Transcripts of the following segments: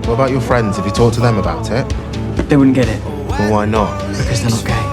What about your friends? Have you talked to them about it? They wouldn't get it. Well, why not? Because they're not gay.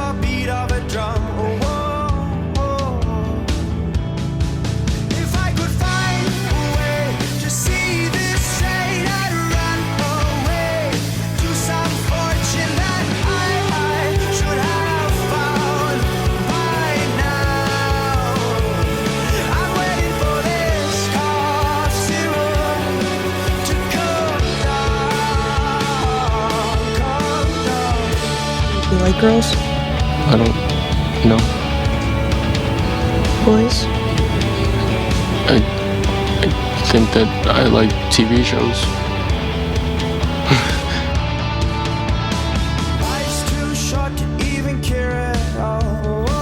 You like girls? I don't know. Boys? I think that I like TV shows.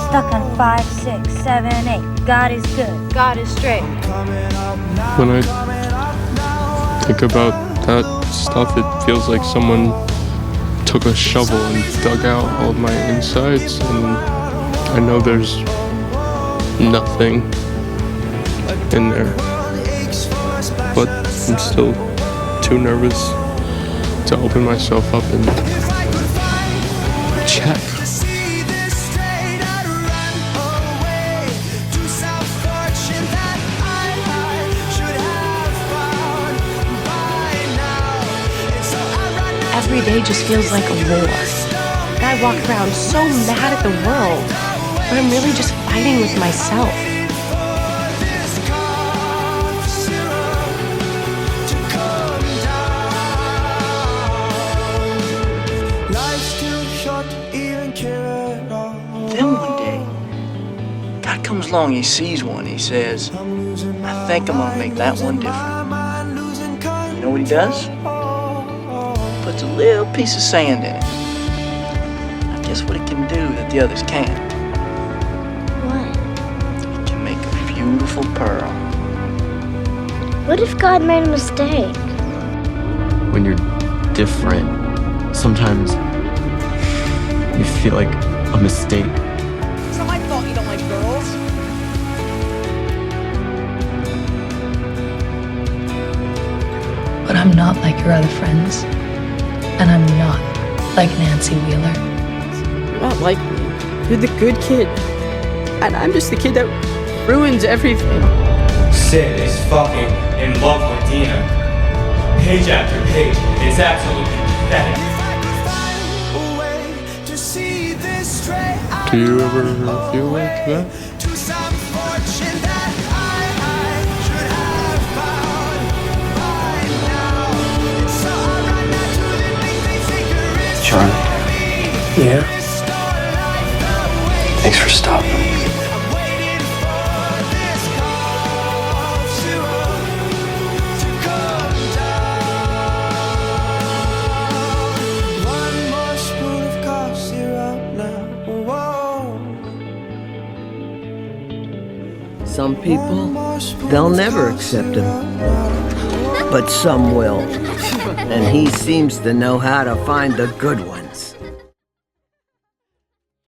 Stuck on 5, 6, 7, 8. God is good. God is straight. When I think about that stuff, it feels like someone took a shovel and dug out all of my insides, and I know there's nothing in there, but I'm still too nervous to open myself up and check. Every day just feels like a war. I walk around so mad at the world, but I'm really just fighting with myself. Then one day, God comes along, he sees one, he says, I think I'm gonna make that one different. You know what he does? Puts a little piece of sand in it. Now guess what it can do that the others can't? What? It can make a beautiful pearl. What if God made a mistake? When you're different, sometimes you feel like a mistake. It's not my fault you don't like girls. But I'm not like your other friends. And I'm not like Nancy Wheeler. You're not like me. You're the good kid. And I'm just the kid that ruins everything. Sid is fucking in love with Dina. Page after page. It's absolutely pathetic. Do you ever feel like that? Charlie. Yeah? Thanks for stopping. Some people, they'll never accept him. But some will. And he seems to know how to find the good ones.